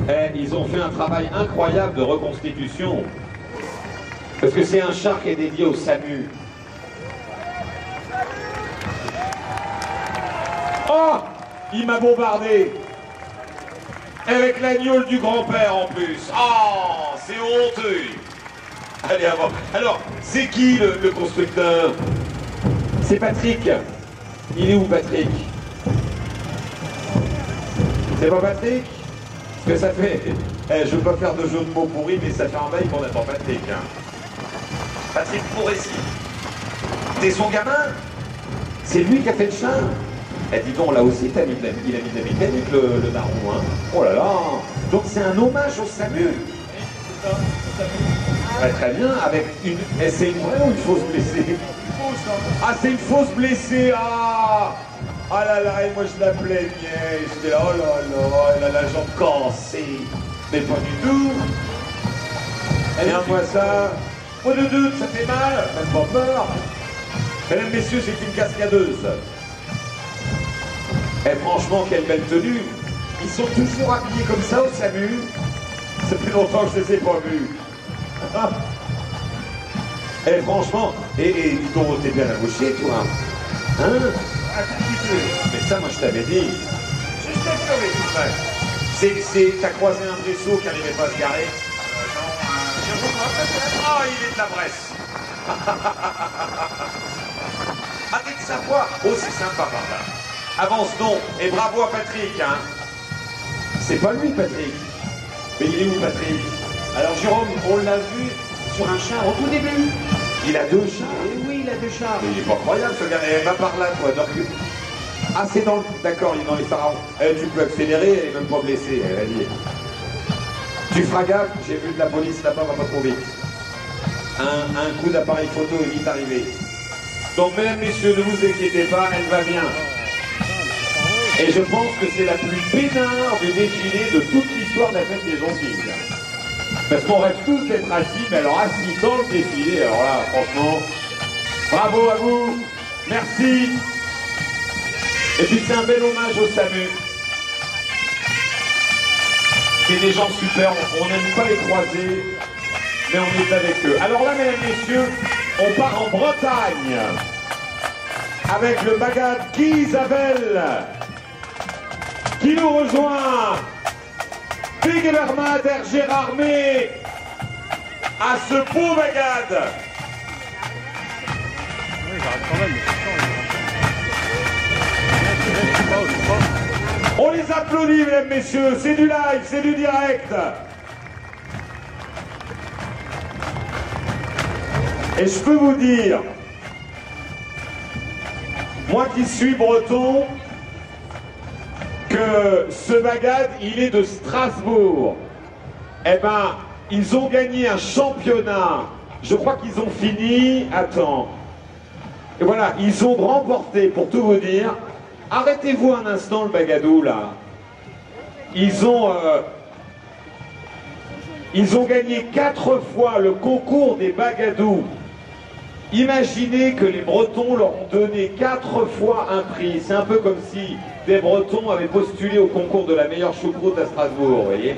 Eh, ils ont fait un travail incroyable de reconstitution. Parce que c'est un char qui est dédié au SAMU. Oh! Il m'a bombardé! Avec l'agneau du grand-père en plus. Oh! C'est honteux! Allez, avant. Alors, c'est qui le constructeur? C'est Patrick. Il est où, Patrick? C'est pas Patrick? Parce que ça fait... Eh, je veux pas faire de jeu de mots pourris, mais ça fait un bail qu'on attend Patrick. Hein. Patrick Pourrécy. T'es son gamin? C'est lui qui a fait le char? Eh, dis donc, là aussi, il a mis de la mécanique, le daron. Hein. Oh là là! Donc c'est un hommage au SAMU. C'est ça, au SAMU. Ouais, très bien, avec une... Eh, c'est une vraie ou une fausse blessée? Une fausse, hein. Ah, c'est une fausse blessée! Ah! Ah là là, et moi je la plaignais, j'étais là, oh là là, elle a la jambe cassée. Mais pas du tout. Regarde-moi ça. Oh de doute, ça fait mal, même pas peur. Mesdames, messieurs, c'est une cascadeuse. Et franchement, quelle belle tenue. Ils sont toujours habillés comme ça au SAMU. Ça fait longtemps que je les ai pas vus. Et franchement, et dis donc, t'es bien embauché, toi. Hein? Un tout petit peu. Mais ça, moi, je t'avais dit. Juste un peu, oui. T'as croisé un vaisseau qui n'arrivait pas à se garer? Non, je vois peut-être. Oh, il est de la Bresse. Ah, t'es de Savoie? Oh, c'est sympa par là. Avance donc, et bravo à Patrick, hein. C'est pas lui, Patrick. Mais il est où, Patrick? Alors Jérôme, on l'a vu sur un char au tout début. Il a deux chars. Et oui, il a deux chars. Mais il est pas croyable, ce gars. Eh, va par là, toi. Ah, c'est dans le... D'accord, il est dans les pharaons. Tu peux accélérer, elle est même pas blessée. Vas-y. Tu feras gaffe, j'ai vu de la police là-bas, va pas trop vite. Un coup d'appareil photo est vite arrivé. Donc, mesdames, messieurs, ne vous inquiétez pas, elle va bien. Et je pense que c'est la plus peinard du défilé de toute l'histoire de la fête des Jonquilles. Parce qu'on rêve tous d'être assis, mais alors assis dans le défilé, alors là, franchement, bravo à vous, merci. Et puis c'est un bel hommage au SAMU. C'est des gens super, on n'aime pas les croiser, mais on est avec eux. Alors là, mesdames, messieurs, on part en Bretagne avec le bagad Guy Isabelle qui nous rejoint. Big Evermad, Gérard May à ce beau bagad. Oui, j'arrête quand même, mais On les applaudit, mesdames, messieurs, c'est du live, c'est du direct. Et je peux vous dire, moi qui suis breton, que ce bagad, il est de Strasbourg. Eh ben, ils ont gagné un championnat. Je crois qu'ils ont fini, attends. Et voilà, ils ont remporté, pour tout vous dire, arrêtez-vous un instant le bagadou là. Ils ont gagné 4 fois le concours des bagadous. Imaginez que les Bretons leur ont donné 4 fois un prix. C'est un peu comme si des Bretons avaient postulé au concours de la meilleure choucroute à Strasbourg, vous voyez.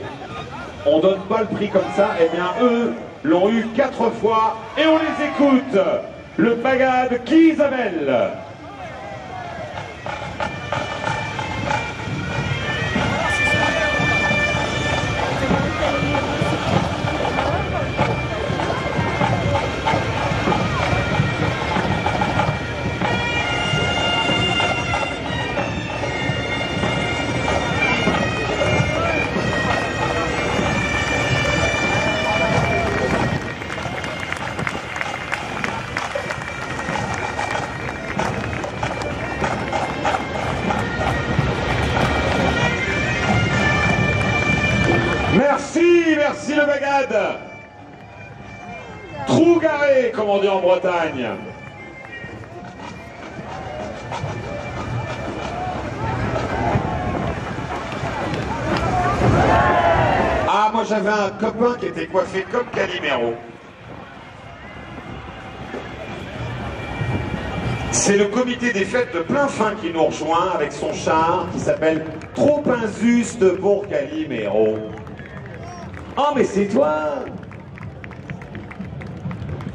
On donne pas le prix comme ça, eh bien eux l'ont eu 4 fois et on les écoute. Le bagad Guy Isabelle. Merci le bagad. Trou garé, comme on dit en Bretagne. Ah, moi j'avais un copain qui était coiffé comme Calimero. C'est le comité des fêtes de Plainfin qui nous rejoint avec son char qui s'appelle Trop injuste pour Calimero. Oh, mais c'est toi!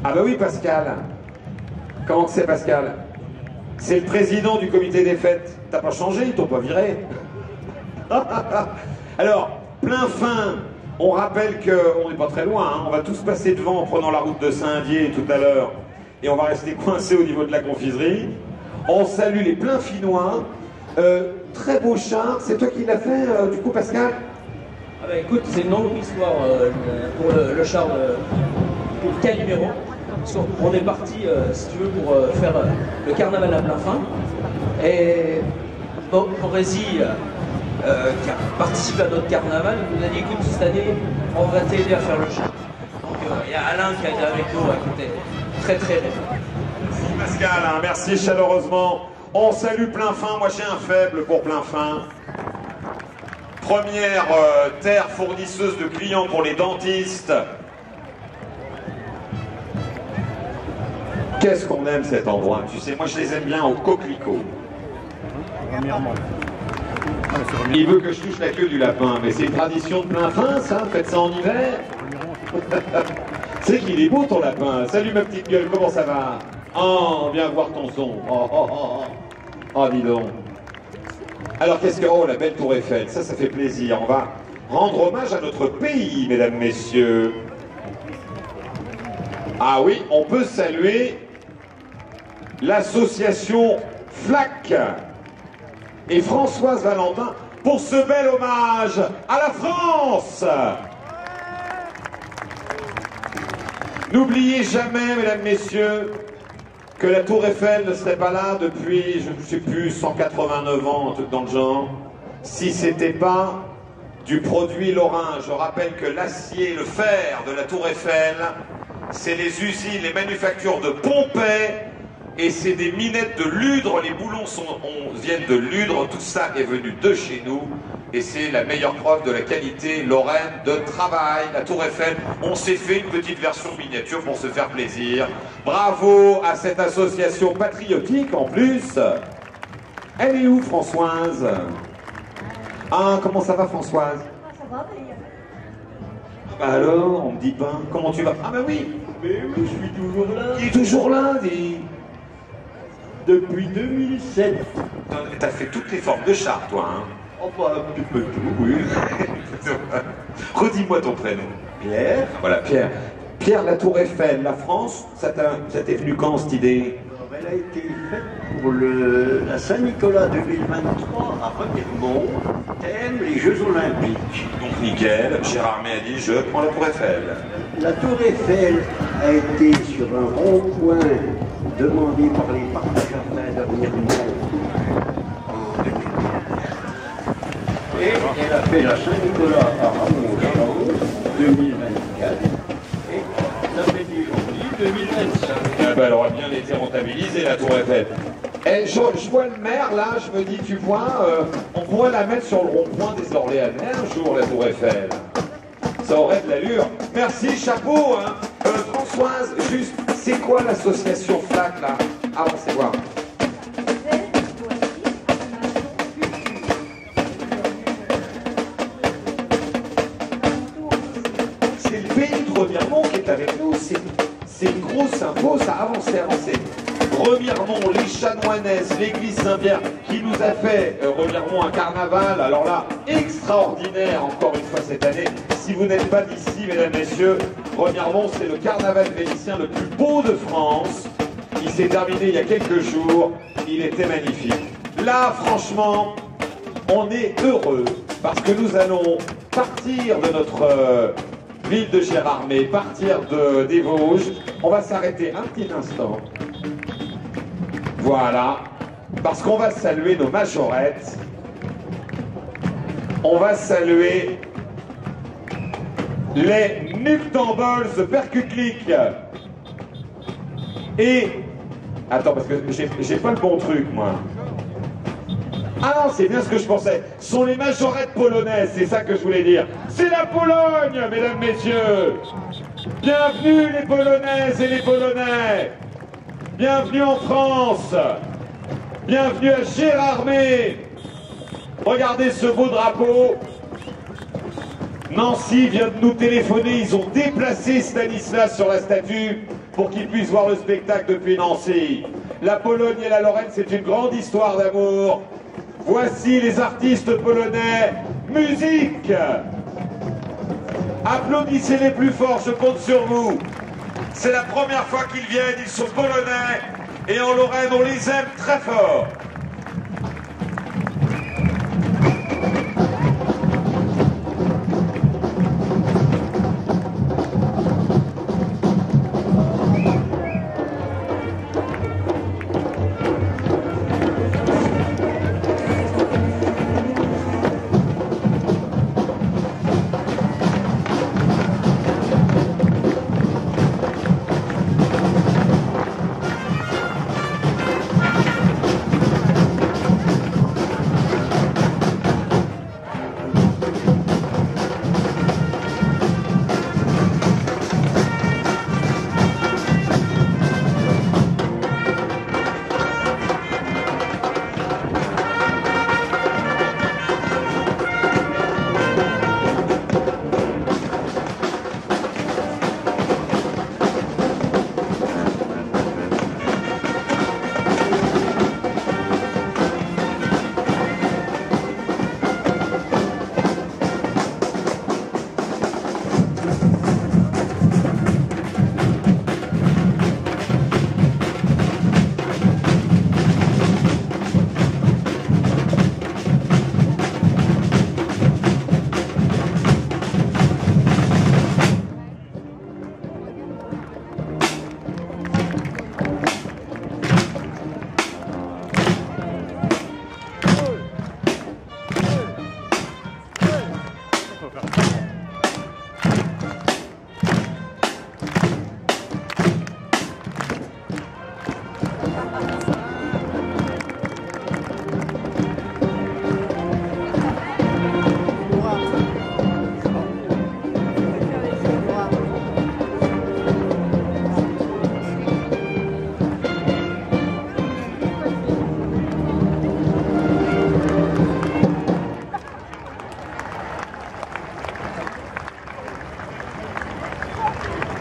Ah bah oui, Pascal. Comment c'est, Pascal? C'est le président du comité des fêtes. T'as pas changé, ils t'ont pas viré. Alors, Plainfin, on rappelle qu'on n'est pas très loin, hein. On va tous passer devant en prenant la route de Saint-Dié tout à l'heure. Et on va rester coincé au niveau de la confiserie. On salue les Plainfinois. Très beau char. C'est toi qui l'as fait, du coup, Pascal? Ah bah écoute, c'est une longue histoire pour le char pour Calimero. On est parti, si tu veux, pour faire le carnaval à Plainfin. Et bon, Rési, qui a participé à notre carnaval, nous a dit écoute, cette année, on va t'aider à faire le char. Donc il y a Alain qui a été avec nous, qui était très très bien. Merci Pascal, hein, merci chaleureusement. On salue Plainfin, moi j'ai un faible pour Plainfin. Première terre fournisseuse de clients pour les dentistes. Qu'est-ce qu'on aime cet endroit, tu sais, moi je les aime bien au coquelicot. Il veut que je touche la queue du lapin, mais c'est une tradition de Plainfin, ça, faites ça en hiver. C'est qu'il est beau ton lapin. Salut ma petite gueule, comment ça va? Oh, viens voir ton son. Oh, oh, oh, oh. Oh, dis donc. Alors qu'est-ce que... Oh, la belle tour Eiffel, ça fait plaisir. On va rendre hommage à notre pays, mesdames, messieurs. Ah oui, on peut saluer l'association FLAC et Françoise Valentin pour ce bel hommage à la France. N'oubliez jamais, mesdames, messieurs, que la tour Eiffel ne serait pas là depuis, je ne sais plus, 189 ans, un truc dans le genre, si c'était pas du produit lorrain. Je rappelle que l'acier, le fer de la tour Eiffel, c'est les usines, les manufactures de Pompée, et c'est des minettes de Ludre, les boulons viennent de Ludre, tout ça est venu de chez nous, et c'est la meilleure preuve de la qualité lorraine de travail. La tour Eiffel, on s'est fait une petite version miniature pour se faire plaisir. Bravo à cette association patriotique en plus. Elle est où, Françoise? Ah, comment ça va, Françoise? Ça va, mais... Bah alors, on me dit pas, comment tu vas? Ah bah oui, Mais oui, je suis toujours là. il est toujours là, dis. Depuis 2007. T'as fait toutes les formes de char, toi, hein? Oh, bah, un petit peu tout, oui. Redis-moi ton prénom. Pierre. Voilà, Pierre. Pierre, la tour Eiffel, la France, ça t'est venu quand, cette idée? Alors, elle a été faite pour la Saint-Nicolas 2023 à Remiremont, thème les Jeux Olympiques. Donc nickel, Gérard May a dit je prends la tour Eiffel. La tour Eiffel a été sur un rond-point demandé par les parcs-jardins de Remiremont en 2004. Et elle a fait la Saint-Nicolas à Ramon-Jean 2024. Et ça fait aujourd'hui 2025. Ah bah, elle aurait bien été rentabilisée, la tour Eiffel. Et je vois le maire là, je me dis, tu vois, on pourrait la mettre sur le rond-point des Orléanais un jour, la tour Eiffel. Ça aurait de l'allure. Merci, chapeau, hein. Françoise, juste, c'est quoi l'association FLAC là? Avancez voir. C'est le pays de Remiremont qui est avec nous, c'est une grosse info, ça avance, avancé. Remiremont, les Chanoinaises, l'église Saint-Pierre qui nous a fait Remiremont un carnaval, alors là, extraordinaire encore une fois cette année. Si vous n'êtes pas d'ici, mesdames, messieurs, Remiremont, c'est le carnaval vénitien le plus beau de France. Il s'est terminé il y a quelques jours, il était magnifique. Là, franchement, on est heureux parce que nous allons partir de notre ville de Gérardmer, partir des Vosges. On va s'arrêter un petit instant. Voilà, parce qu'on va saluer nos majorettes. On va saluer les Nuktambols Percutlic. Et... Attends, parce que j'ai pas le bon truc, moi. Ah non, c'est bien ce que je pensais. Ce sont les majorettes polonaises, c'est ça que je voulais dire. C'est la Pologne, mesdames, messieurs. Bienvenue les Polonaises et les Polonais. Bienvenue en France. Bienvenue à Gérardmer. Regardez ce beau drapeau. Nancy vient de nous téléphoner. Ils ont déplacé Stanislas sur la statue pour qu'il puisse voir le spectacle depuis Nancy. La Pologne et la Lorraine, c'est une grande histoire d'amour. Voici les artistes polonais. Musique! Applaudissez-les plus fort, je compte sur vous. C'est la première fois qu'ils viennent, ils sont polonais. Et en Lorraine, on les aime très fort.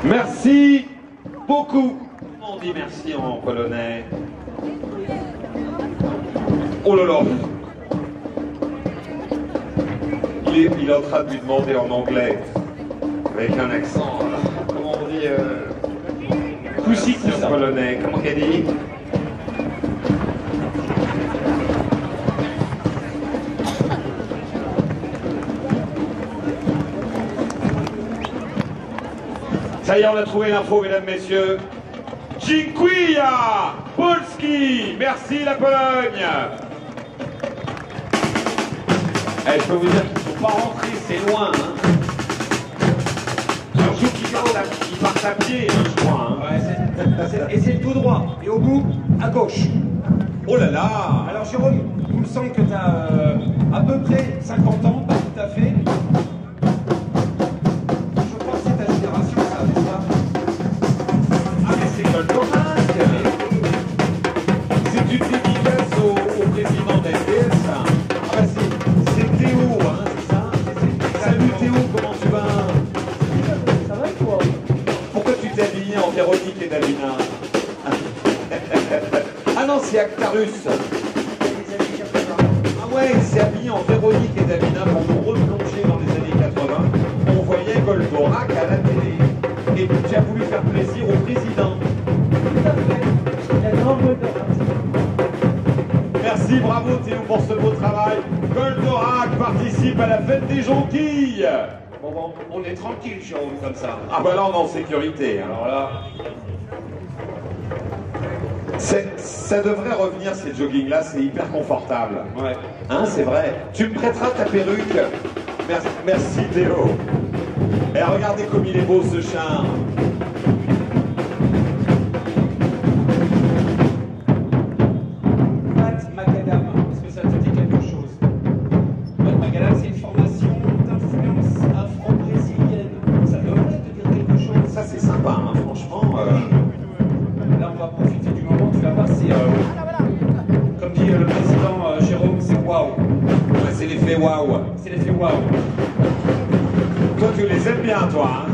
Merci beaucoup. On dit merci en polonais. Oh là là. Il est en train de lui demander en anglais, avec un accent, comment on dit, poussif en polonais, comment qu'elle dit? Ça y est, on a trouvé l'info, mesdames, messieurs. Dziękuję Polski. Merci la Pologne. Eh, je peux vous dire qu'ils ne sont pas rentrés, c'est loin. Hein. Surtout qu'ils partent à pied, hein, je crois. Hein. Ouais, et c'est tout droit. Et au bout, à gauche. Oh là là. Alors Jérôme, il me semble que tu as à peu près 50 ans, pas tout à fait. Je pense que c'est ta génération, ça, n'est-ce pas? Ah mais c'est Goldorak. C'est une dédicace au président d'NDS. Ah bah c'est Théo, hein, c'est ça? Salut Théo, comment tu vas? Ça va et toi? Pourquoi tu t'es habillé en Véronique et Davina? Ah non, c'est Actarus. Ah ouais, il s'est habillé en Véronique et Davina pour nous replonger dans les années 80. On voyait Goldorak à la télé. Et tu as voulu faire plaisir au président. Tout à fait. J'adore Goldorak. Merci, bravo Théo pour ce beau travail. Goldorak participe à la fête des jonquilles. Bon, on est tranquille, Jérôme, comme ça. Ah bah là on est en sécurité. Hein. Alors là, ça devrait revenir ces joggings-là, c'est hyper confortable. ouais. Hein, c'est vrai. Tu me prêteras ta perruque. Merci Théo. Et regardez comme il est beau ce chien. Pat Macadam, est-ce que ça te dit quelque chose? Pat Macadam, c'est une formation d'influence afro-brésilienne. Ça devrait te dire quelque chose. Ça c'est sympa, hein, franchement. Là, on va profiter du moment. c'est l'effet waouh. C'est l'effet waouh. Toi, tu les aimes bien, toi, hein?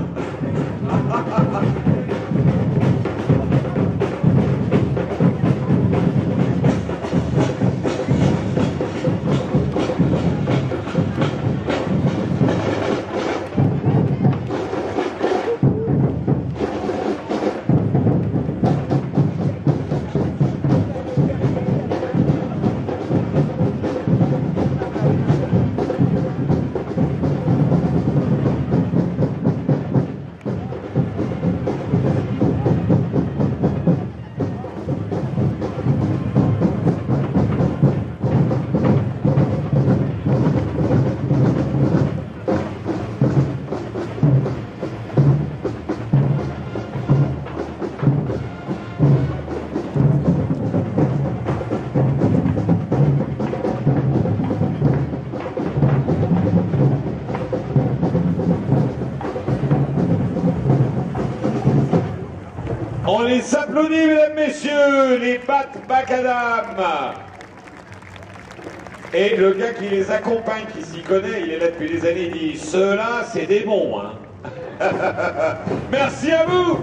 On les applaudit, mesdames, messieurs, les Bat Macadam. Et le gars qui les accompagne, qui s'y connaît, il est là depuis des années, il dit « Ceux-là, c'est des bons, hein. » Merci à vous.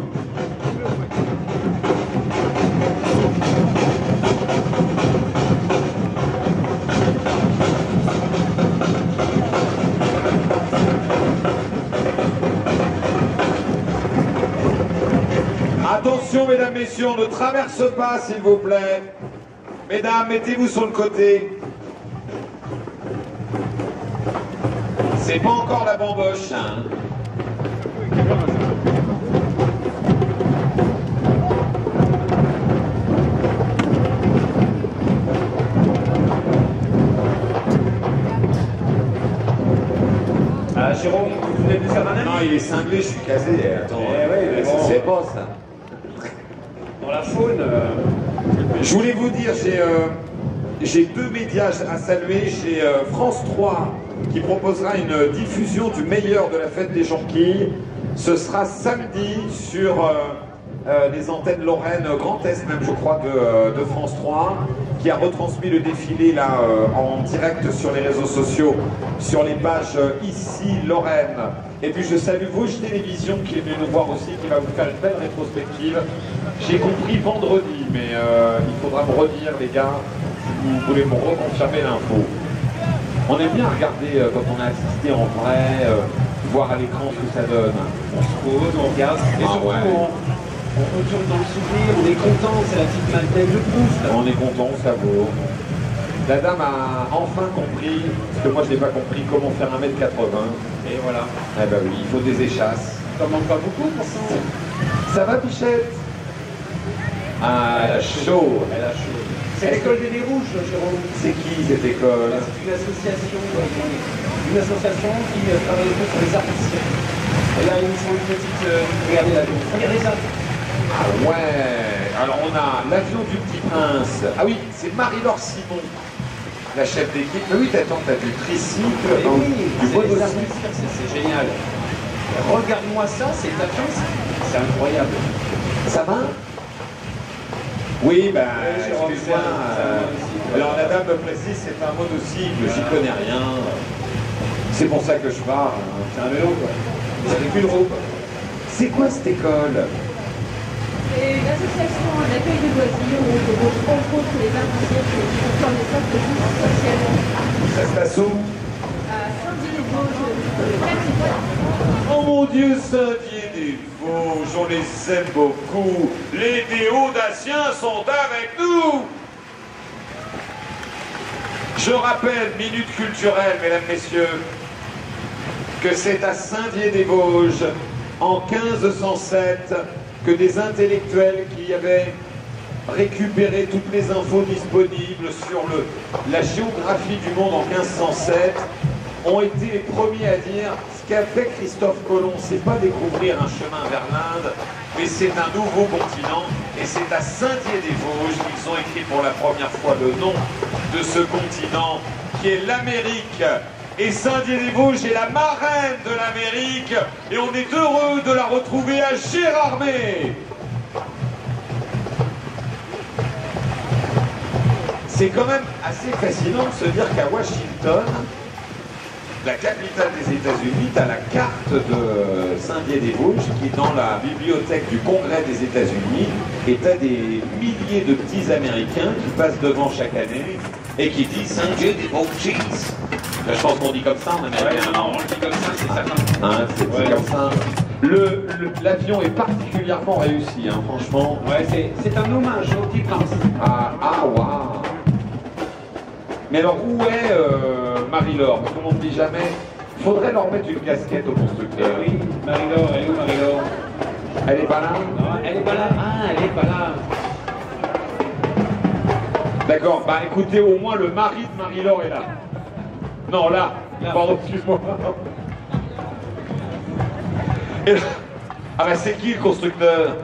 Attention, mesdames, messieurs, on ne traverse pas, s'il vous plaît. Mesdames, mettez-vous sur le côté. C'est pas encore la bamboche, hein. Ah, Jérôme, vous venez de faire un ami? Non, il est cinglé, je suis casé. Attends, mais bon. c'est pas ça. Dans la faune... Je voulais vous dire, j'ai deux médias à saluer. J'ai France 3 qui proposera une diffusion du meilleur de la fête des Jonquilles. Ce sera samedi sur les antennes Lorraine, Grand Est même, je crois, de France 3, qui a retransmis le défilé là en direct sur les réseaux sociaux, sur les pages ici Lorraine. Et puis je salue Vosges Télévision qui est venu nous voir aussi, qui va vous faire une belle rétrospective. J'ai compris vendredi, mais il faudra me redire, les gars, si vous voulez me reconfirmer l'info. On aime bien regarder quand on a assisté en vrai, voir à l'écran ce que ça donne. On se pose, on regarde, et surtout on retourne dans le souvenir, on est content, c'est la petite Maltaise de Proust. On est content, ça vaut. La dame a enfin compris, parce que moi je n'ai pas compris, comment faire 1m80. Et voilà. Eh ben oui, il faut des échasses. Ça manque pas beaucoup pourtant. Ça va, Pichette? Ah, elle a chaud. Elle a chaud. C'est l'école des Nez Rouges, Jérôme. C'est qui cette école? C'est une association qui travaille un peu sur les artistes. Et là, ils sont une petite... regardez l'avion. Regardez ça. Ah ouais. Alors on a l'avion du Petit Prince. Ah oui, c'est Marie-Laure Simon, la chef d'équipe. Mais oui, t'attends, t'as du tricycle, du monocycle. C'est génial. Regarde-moi ça, c'est avion, c'est incroyable. Ça va? Oui, ben, Jérôme, excuse-moi. Alors la dame me précise, c'est un monocycle, j'y connais rien. C'est pour ça que je parle. C'est un vélo, quoi. Vous avez qu'une roue. C'est quoi cette école? C'est une association d'accueil de loisirs où on rencontre les artistes pour faire des centres de vie sociale. Ça se passe où? À Saint-Dié-des-Vosges, Oh mon Dieu, Saint-Dié-des-Vosges, on les aime beaucoup. Les Déodaciens sont avec nous. Je rappelle, minute culturelle, mesdames, messieurs, que c'est à Saint-Dié-des-Vosges, en 1507, que des intellectuels qui avaient récupéré toutes les infos disponibles sur la géographie du monde en 1507 ont été les premiers à dire ce qu'a fait Christophe Colomb, c'est pas découvrir un chemin vers l'Inde, mais c'est un nouveau continent, et c'est à Saint-Dié-des-Vosges qu'ils ont écrit pour la première fois le nom de ce continent qui est l'Amérique. Et Saint-Dié-des-Vosges est la marraine de l'Amérique, et on est heureux de la retrouver à Gérardmer. C'est quand même assez fascinant de se dire qu'à Washington, la capitale des États-Unis, tu as la carte de Saint-Dié-des-Vosges qui est dans la bibliothèque du Congrès des États-Unis et tu as des milliers de petits Américains qui passent devant chaque année et qui disent Saint-Dié-des-Vosges. Là, je pense qu'on dit comme ça en américain. Non, on le dit comme ça, c'est certain. Hein, c'est dit comme ça. L'avion est particulièrement réussi, hein, franchement. Ouais, c'est un hommage au petit prince. Ah, waouh. Mais alors, où est Marie-Laure? Parce qu'on ne dit jamais. Faudrait leur mettre une casquette au constructeur. Eh oui, Marie-Laure, elle est où Marie-Laure? Elle est pas là? Non, elle est pas là. Ah, elle est pas là. D'accord, bah écoutez, au moins le mari de Marie-Laure est là. Non, là. Pardon, excuse-moi. Ah bah c'est qui le constructeur?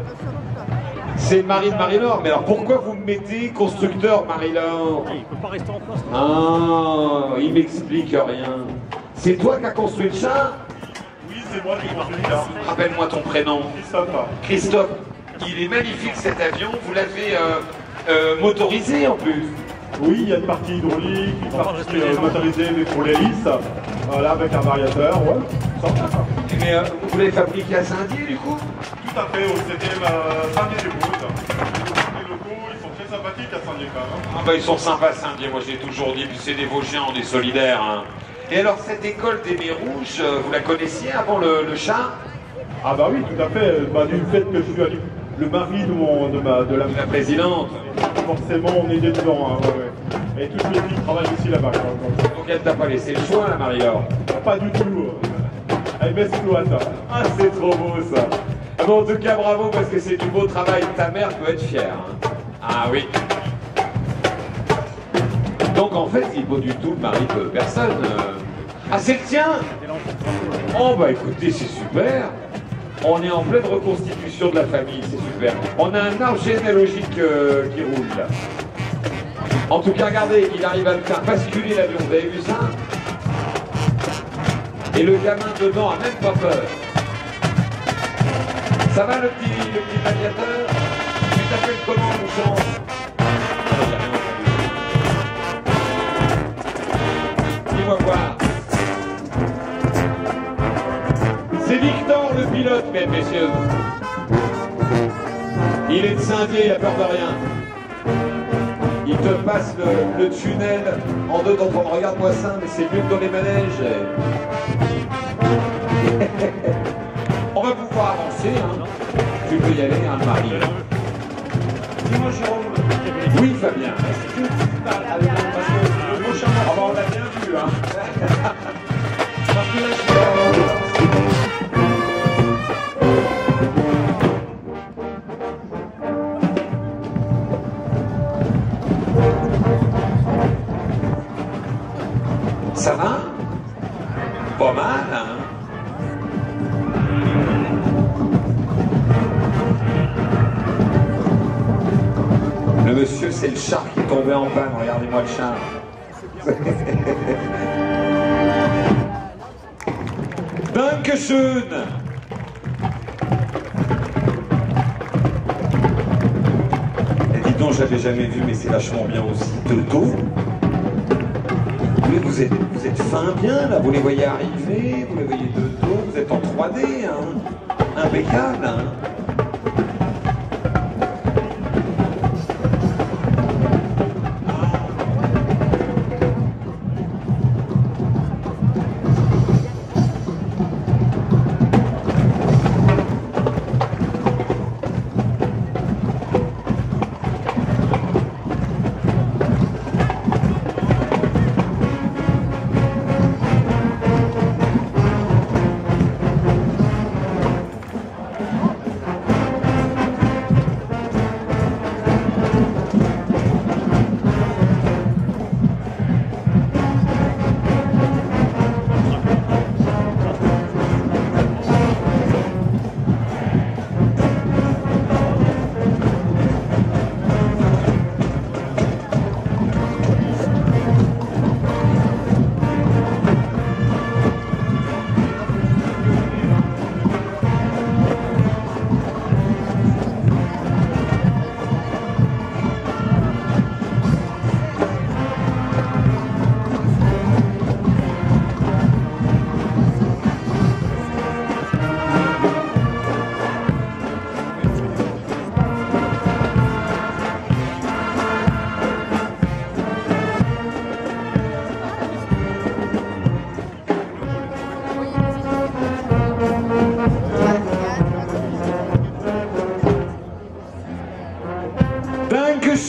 C'est le mari de Marie-Laure. Mais alors pourquoi vous me mettez constructeur Marie-Laure? Il peut pas rester en place. Ah, il m'explique rien. C'est toi qui as construit le char? Oui, c'est moi qui ai construit le char. Rappelle-moi ton prénom. Christophe. Christophe. Il est magnifique cet avion. Vous l'avez motorisé en plus. Oui, il y a une partie hydraulique, une partie motorisée, mais pour l'hélice. Voilà, avec un variateur, ouais. Ça va, ça. Mais vous l'avez fabriqué à Saint-Dié du coup? Tout à fait, c'était Saint-Dié-des-Vosges. Les locaux, ils sont très sympathiques à Saint-Dié quand même. Ah bah ils sont sympas Saint-Dié, moi je l'ai toujours dit, puis c'est des Vosgiens, on est solidaires. Hein. Et alors cette école des Mets Rouges, vous la connaissiez avant le char? Ah bah oui, tout à fait. Bah, du fait que je suis le mari de La présidente. forcément, on est dedans. Hein, ouais, ouais. Et toute mes filles travaillent aussi là-bas. Donc elle t'a pas laissé le choix, la Marie-Laure? Pas du tout. Elle m'exploite. Ah c'est trop beau ça. Ah bon, en tout cas bravo parce que c'est du beau travail, ta mère peut être fière. Hein. Ah oui. Donc en fait, il vaut du tout le mari de personne. Ah c'est le tien? Oh bah écoutez, c'est super. On est en pleine reconstitution de la famille, c'est super. On a un arbre généalogique qui roule là. En tout cas, regardez, il arrive à le faire basculer l'avion, vous avez vu ça? Et le gamin dedans a même pas peur. Ça va le petit aviateur? Tu t'appelles comment mon chant? Dis-moi voir. C'est Victor le pilote, mesdames, messieurs. Il est de Saint-Dié, il a peur de rien. Il te passe le tunnel en deux temps. Regarde-moi ça, mais c'est mieux que dans les manèges. On va pouvoir avancer, hein. Tu peux y aller, hein, Marie. Dis-moi, Jérôme. Oui, Fabien. Est-ce que tu parles avec un parce que le prochain Ah bah, on l'a bien vu, hein. parce que là, je Ça va? Pas mal, hein? Le monsieur, c'est le char qui est tombé en panne. Regardez-moi le char. Dankeschön! Et dis donc, j'avais jamais vu, mais c'est vachement bien aussi. De dos. Mais vous êtes fin bien là, vous les voyez arriver, vous les voyez de dos, vous êtes en 3D, hein. Impeccable, hein.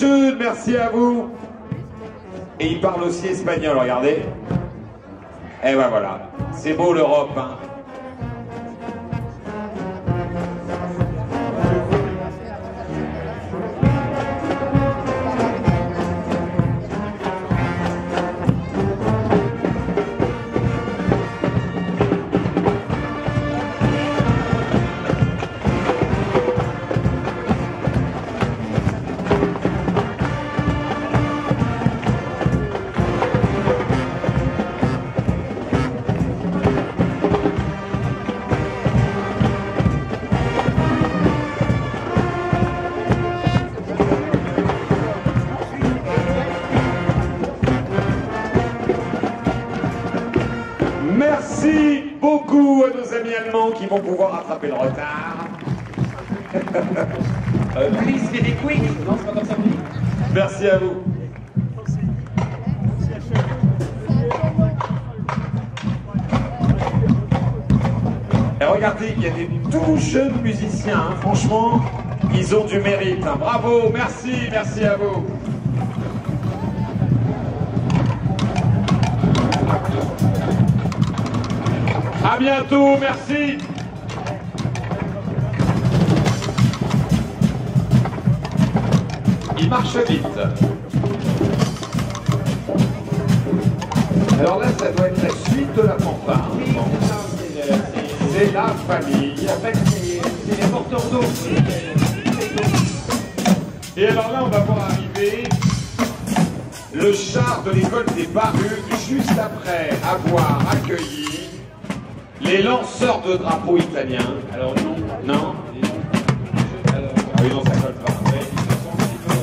Dankeschön, merci à vous. Et il parle aussi espagnol, regardez. Et ben voilà, c'est beau l'Europe, hein. Merci beaucoup à nos amis allemands qui vont pouvoir rattraper le retard. Please, be quick. Non, c'est pas comme ça. Merci à vous. Et regardez, il y a des tout jeunes musiciens, hein. Franchement, ils ont du mérite, hein. Bravo, merci, merci à vous. À bientôt, merci. Il marche vite. Alors là, ça doit être la suite de la fanfare. C'est la famille. En fait, c'est les porteurs d'eau. Et alors là, on va voir arriver le char de l'école des Barrues, juste après avoir accueilli les lanceurs de drapeaux italiens. Alors non. Non? Alors, Ah oui, non, ça colle pas. ouais, ils se sont un petit peu,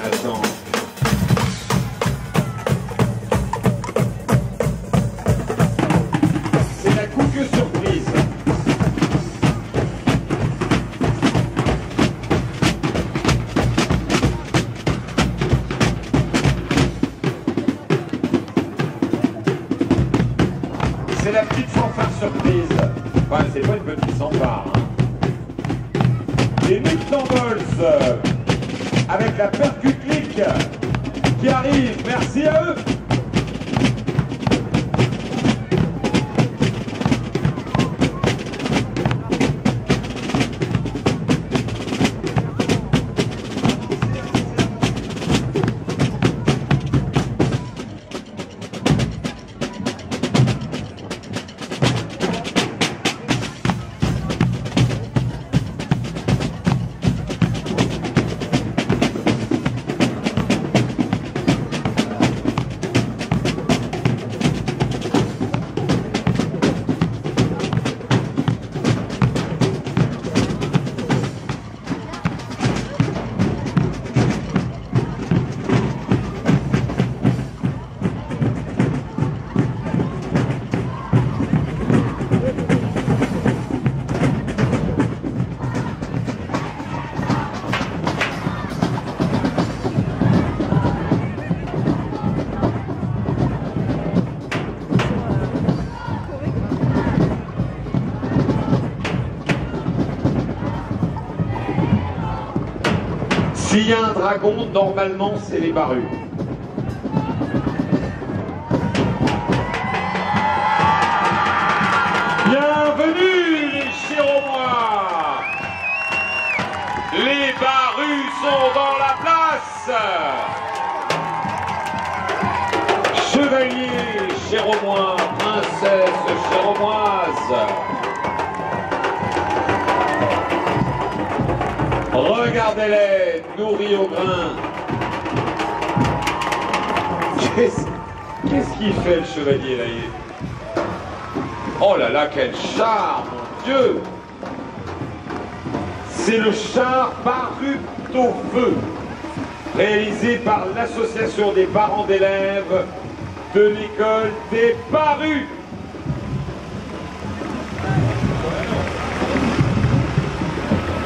Attends. C'est la coupe surprise. C'est la petite fanfare surprise. Enfin, c'est pas une petite fanfare. Hein. Les Nuptambols avec la percutlique qui arrive. Merci à eux. S'il y a un dragon, normalement, c'est les Barrues. Bienvenue, les Chéromois. Les Barrues sont dans la place. Chevalier Chéromois, princesse chéromoise. Regardez-les, nourris au grain. Qu'est-ce qu'il fait le chevalier là? Oh là là, quel char, mon Dieu! C'est le char Barrues au feu, réalisé par l'association des parents d'élèves de l'école des Barrues.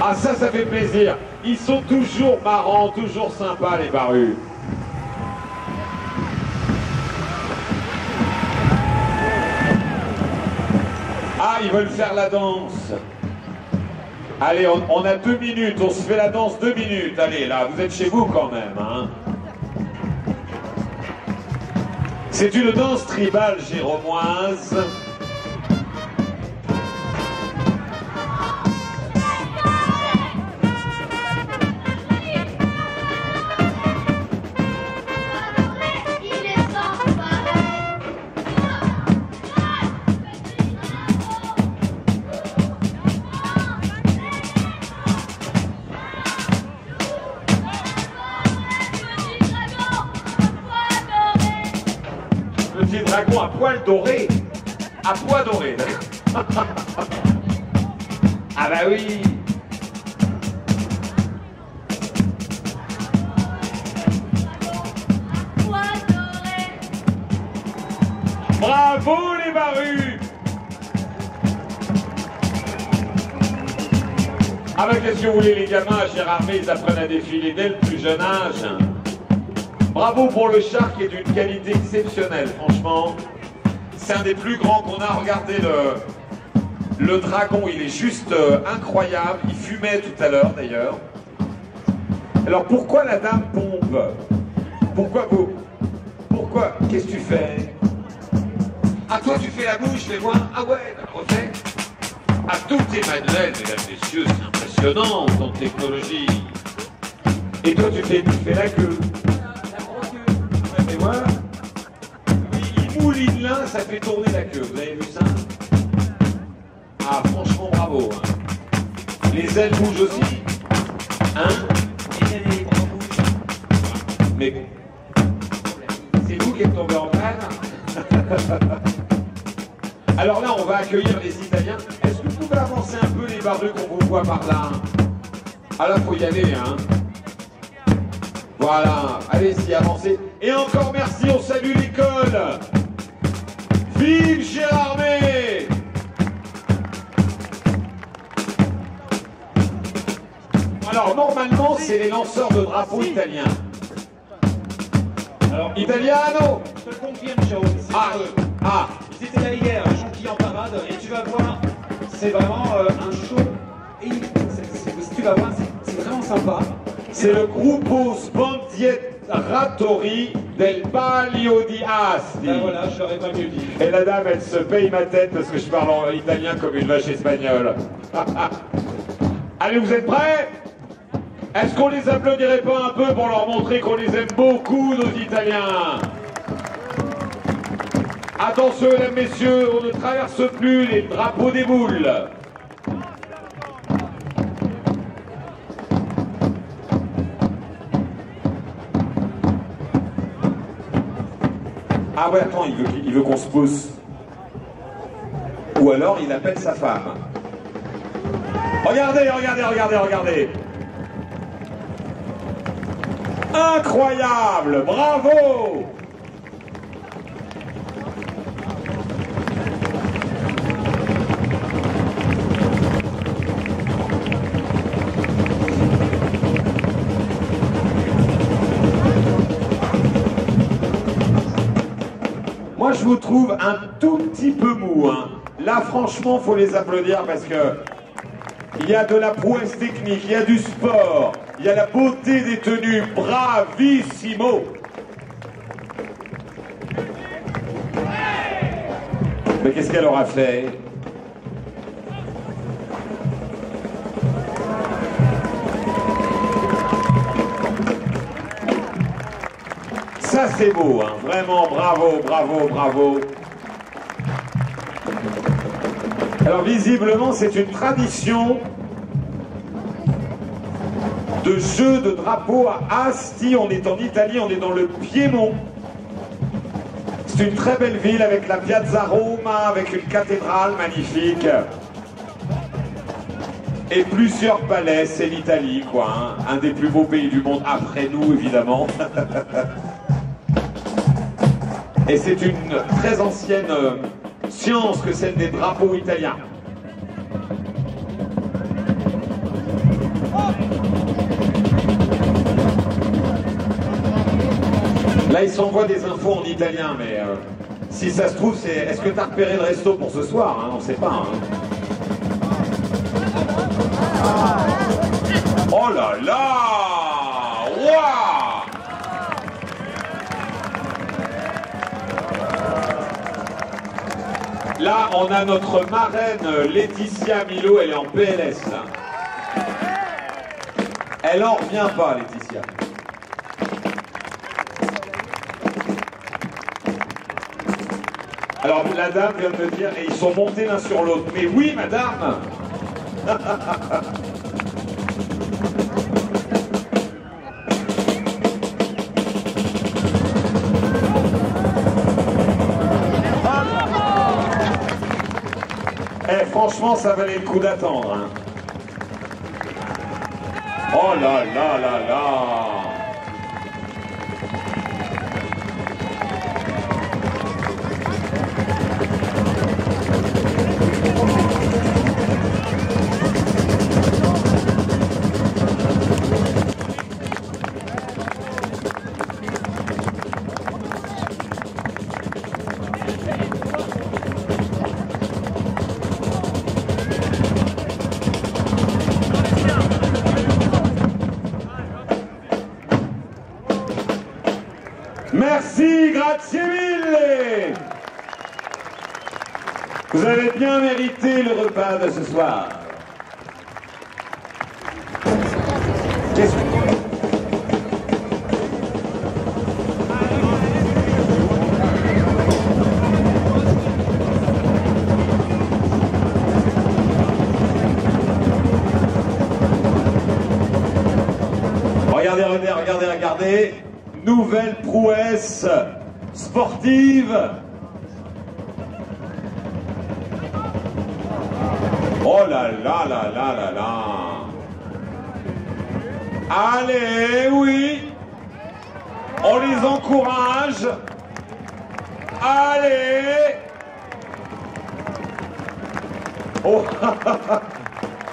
Ah ça fait plaisir. Ils sont toujours marrants, toujours sympas les Barrues. Ah, ils veulent faire la danse. Allez, on a 2 minutes, on se fait la danse 2 minutes. Allez, là, vous êtes chez vous quand même, hein. C'est une danse tribale géromoise. Dragon à poil doré. À poil doré, d'accord. Ah bah oui. Bravo les barus. Ah bah qu'est-ce que vous voulez les gamins à Gérardmer, ils apprennent à défiler dès le plus jeune âge. Bravo pour le char qui est d'une qualité exceptionnelle, franchement. C'est un des plus grands qu'on a. Regardez le dragon, il est juste incroyable. Il fumait tout à l'heure d'ailleurs. Alors pourquoi la dame pompe? Pourquoi vous? Pourquoi? Qu'est-ce que tu fais? Ah toi tu fais la bouche, fais-moi. Ah ouais, bah, refais. Ah tout est manuel, mesdames, messieurs, c'est impressionnant ton technologie. Et toi tu fais la queue. Et moi, il mouline l'un, ça fait tourner la queue. Vous avez vu ça? Ah, franchement, bravo. Hein. Les ailes bougent aussi. Hein? Les bras bougent. Mais c'est vous qui êtes tombé en panne. Alors là, on va accueillir les Italiens. Est-ce que vous pouvez avancer un peu les barres qu'on vous voit par là? Ah là, faut y aller, hein. Voilà, allez-y, avancez. Et encore merci, on salue l'école. Vive Gérardmer. Alors, normalement, c'est les lanceurs de drapeaux italiens. Alors, Italiano. je te le confirme, Charles. Ils étaient là hier, gentil en parade, et tu vas voir, c'est vraiment un show. Et tu vas voir, c'est vraiment sympa. C'est le Gruppo Sbandieratori del Palio di Asti. Ben voilà, je l'aurais pas mieux dit. Et la dame, elle se paye ma tête parce que je parle en italien comme une vache espagnole. Allez, vous êtes prêts? Est-ce qu'on les applaudirait pas un peu pour leur montrer qu'on les aime beaucoup, nos Italiens? Attention, mesdames, messieurs, on ne traverse plus les drapeaux des moules. Ah ouais, attends, il veut qu'on se pousse. Ou alors il appelle sa femme. Regardez, regardez, regardez, regardez. Incroyable, bravo. Moi, je vous trouve un tout petit peu mou. Hein. Là, franchement, faut les applaudir parce que il y a de la prouesse technique, il y a du sport, il y a la beauté des tenues. Bravissimo. Mais qu'est-ce qu'elle aura fait? Ça c'est beau, hein. Vraiment, bravo, bravo, bravo. Alors visiblement c'est une tradition de jeu de drapeau à Asti. On est en Italie, on est dans le Piémont. C'est une très belle ville avec la Piazza Roma, avec une cathédrale magnifique. Et plusieurs palais, c'est l'Italie quoi, hein. Un des plus beaux pays du monde, après nous évidemment. Et c'est une très ancienne science que celle des drapeaux italiens. Là, ils s'envoient des infos en italien, mais si ça se trouve, c'est... Est-ce que tu as repéré le resto pour ce soir, hein? On ne sait pas. Hein. Oh là là! Waouh! Là, on a notre marraine Laetitia Milo, elle est en PLS. Hein. Elle en revient pas, Laetitia. Alors, la dame vient de me dire, et ils sont montés l'un sur l'autre. Mais oui, madame! Eh, franchement, ça valait le coup d'attendre. Hein. Oh là là là là! Merci, grazie mille. Vous avez bien mérité le repas de ce soir. Regardez, regardez, regardez. Nouvelle prouesse sportive. Oh là là là là là là. Allez, oui. On les encourage. Allez. Oh.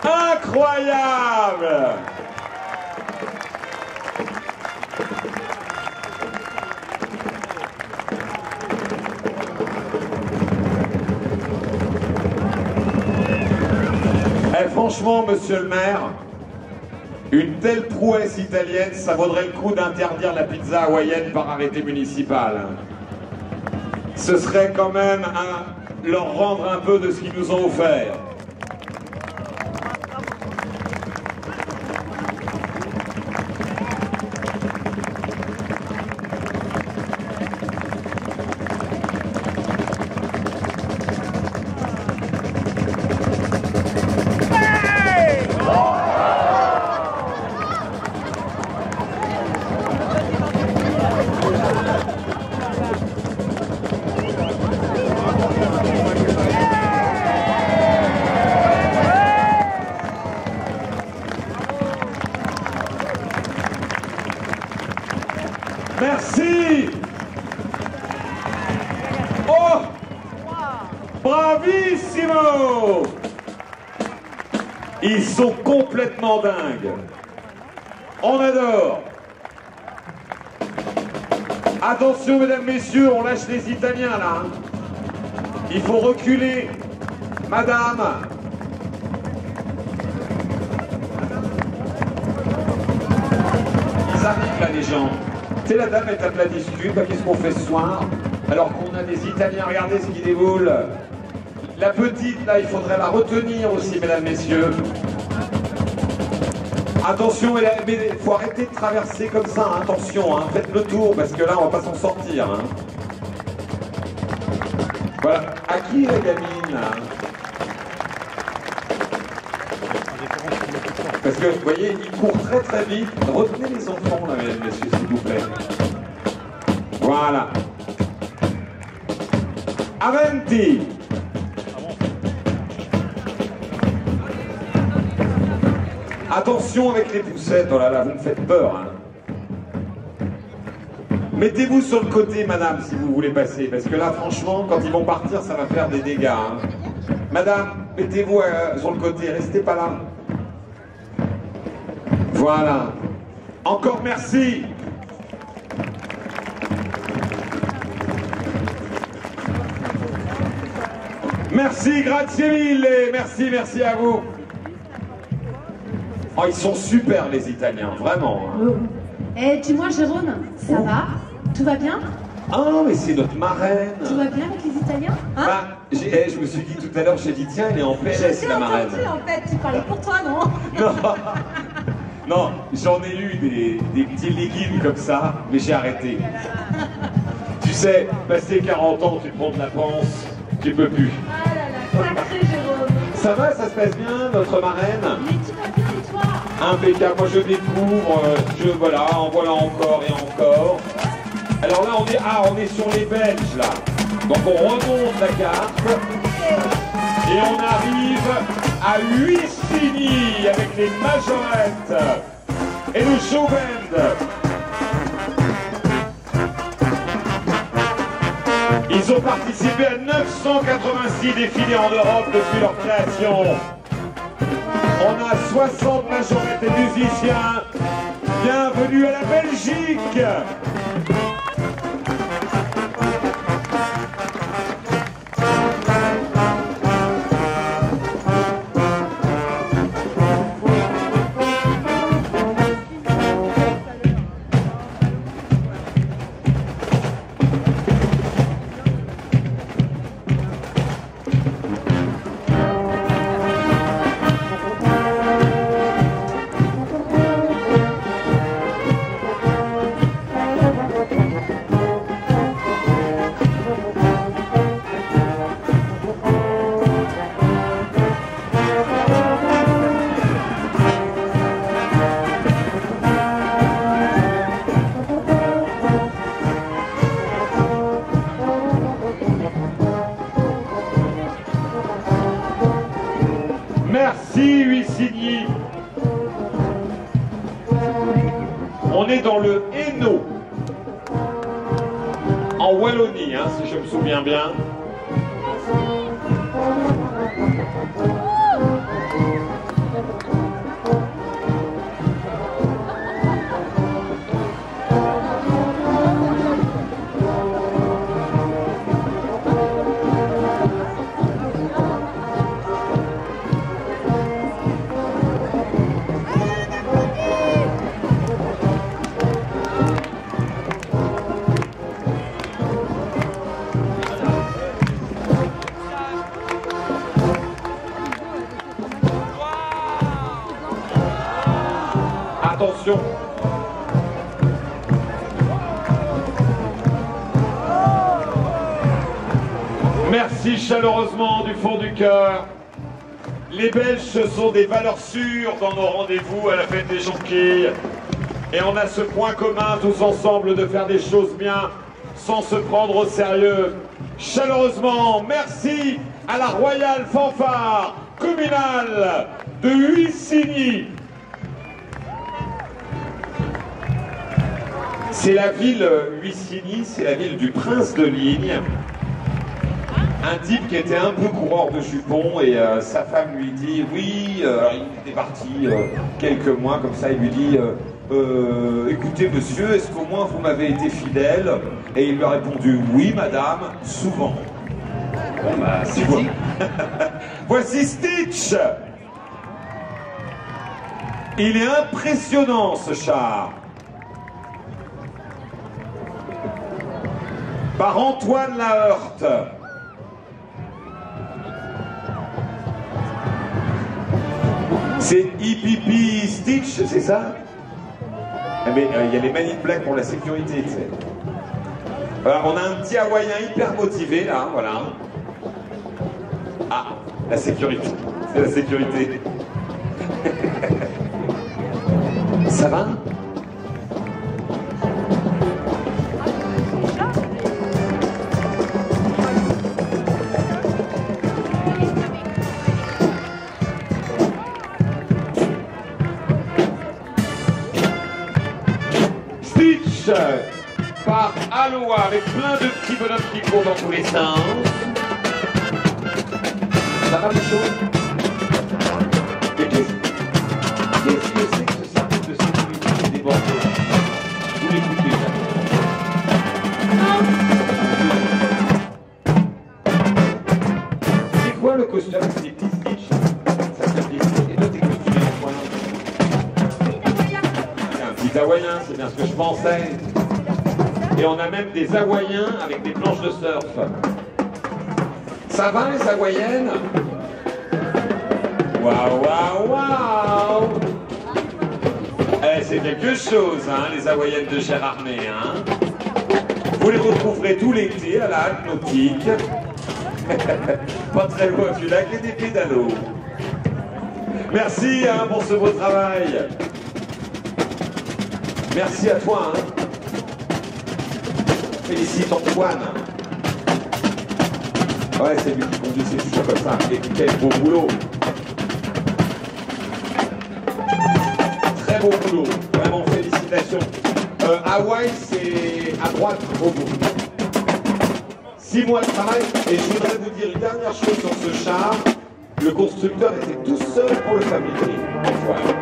Incroyable. Franchement, monsieur le maire, une telle prouesse italienne, ça vaudrait le coup d'interdire la pizza hawaïenne par arrêté municipal. Ce serait quand même leur rendre un peu de ce qu'ils nous ont offert. Merci. Oh, bravissimo. Ils sont complètement dingues. On adore. Attention, mesdames, messieurs, on lâche les Italiens, là. Il faut reculer. Madame. Ils arrivent, là, les gens. Tu sais, la dame, elle tape la discute. Qu'est-ce qu'on fait ce soir? Alors qu'on a des Italiens, regardez ce qui déboule. La petite, là, il faudrait la retenir aussi, mesdames, messieurs. Attention, mais il faut arrêter de traverser comme ça, hein. Attention, hein. Faites le tour, parce que là, on va pas s'en sortir. Hein. Voilà. À qui la gamine, là? Parce que, vous voyez, ils courent très très vite. Retenez les enfants, là, mesdames, messieurs, s'il vous plaît. Voilà. Avanti. Attention avec les poussettes, oh là là, vous me faites peur. Hein. Mettez-vous sur le côté, madame, si vous voulez passer, parce que là, franchement, quand ils vont partir, ça va faire des dégâts. Hein. Madame, mettez-vous sur le côté, restez pas là. Voilà. Encore merci. Merci, grazie mille. Merci, merci à vous. Oh, ils sont super les Italiens, vraiment. Eh, dis-moi Jérôme, ça va? Tout va bien? Ah, mais c'est notre marraine. Tout va bien avec les Italiens? Hein? Bah, je me suis dit tout à l'heure, j'ai dit tiens, elle est en PLS la marraine. Entendu, en fait, tu parlais pour toi, non? Non, non, j'en ai lu des petits légumes comme ça, mais j'ai arrêté. Tu sais, passé 40 ans, tu prends de la panse, tu peux plus. Ah là là, sacré Jérôme. Ça va, ça se passe bien, notre marraine? Mais tout va bien et toi? Impeccable, moi je découvre, voilà, en voilà encore et encore. Alors là, on est sur les Belges, là. Donc on remonte la carte. Et on arrive à Huissigny avec les majorettes et le show band. Ils ont participé à 986 défilés en Europe depuis leur création. On a 60 majorettes et musiciens. Bienvenue à la Belgique. Merci Huissigny. On est dans le Hainaut, en Wallonie, hein, si je me souviens bien. Attention. Merci chaleureusement du fond du cœur. Les Belges, ce sont des valeurs sûres dans nos rendez-vous à la fête des Jonquilles. Et on a ce point commun tous ensemble de faire des choses bien sans se prendre au sérieux. Chaleureusement, merci à la Royale Fanfare Communale de Huissigny. C'est la ville, Huissigny, c'est la ville du prince de Ligne. Un type qui était un peu coureur de jupons et sa femme lui dit oui, il était parti quelques mois comme ça, il lui dit écoutez monsieur, est-ce qu'au moins vous m'avez été fidèle? Et il lui a répondu oui madame, souvent. Bon bah c'est quoi? Voici Stitch. Il est impressionnant ce char. Par Antoine Laheurte. C'est Hippie Stitch, c'est ça? Mais il y a les Man in Black pour la sécurité, tu sais. Voilà, on a un petit Hawaïen hyper motivé, là, voilà. Ah, la sécurité. C'est la sécurité. Ça va? Par Aloha avec plein de petits bonhommes qui courent dans tous les sens. Ça va, Michaud? Et qu'est-ce que c'est que ce service de sécurité qui est débordé? Vous l'écoutez, c'est quoi le costume? C'est des petits Stitch. Ça fait plaisir. Et toi, t'es costumé en quoi? petits Hawaïens, c'est bien ce que je pensais. Et on a même des Hawaïens avec des planches de surf. Ça va les Hawaïennes? Waouh, waouh, waouh! Eh, c'est quelque chose, hein, les Hawaïennes de Gérardmer, hein. Vous les retrouverez tout l'été à la halte nautique. Pas très loin du lac et des pédalos. Merci hein, pour ce beau travail. Merci à toi. Hein. Félicite Antoine. Ouais, c'est lui qui conduit, c'est toujours comme ça. Et quel beau boulot. Très beau boulot. Vraiment, félicitations. Hawaï, c'est à droite au bout. 6 mois de travail. Et je voudrais vous dire une dernière chose sur ce char. Le constructeur était tout seul pour le fabriquer. Antoine.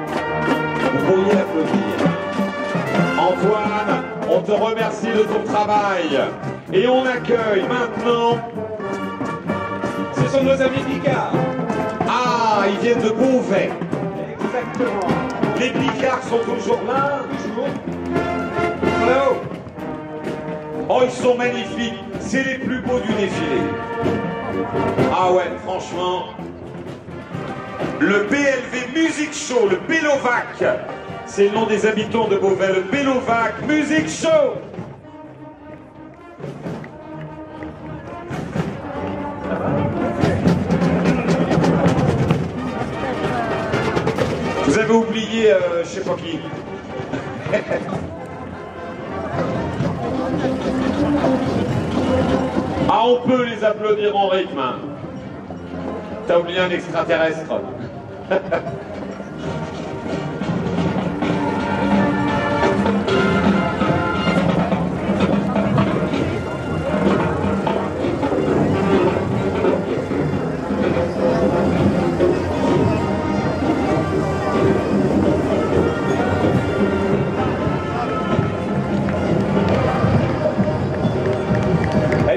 Vous pourriez l'applaudir. Antoine, on te remercie de ton travail. Et on accueille maintenant... Ce sont nos amis Picard. Ah, ils viennent de Beauvais. Exactement. Les Picards sont toujours là. Toujours. Oh, ils sont magnifiques. C'est les plus beaux du défilé. Ah ouais, franchement. Le BLV Music Show, le Bélovac. C'est le nom des habitants de Beauvais, le Bélovac Music Show. Vous avez oublié, je sais pas qui. Ah, on peut les applaudir en rythme. T'as oublié un extraterrestre.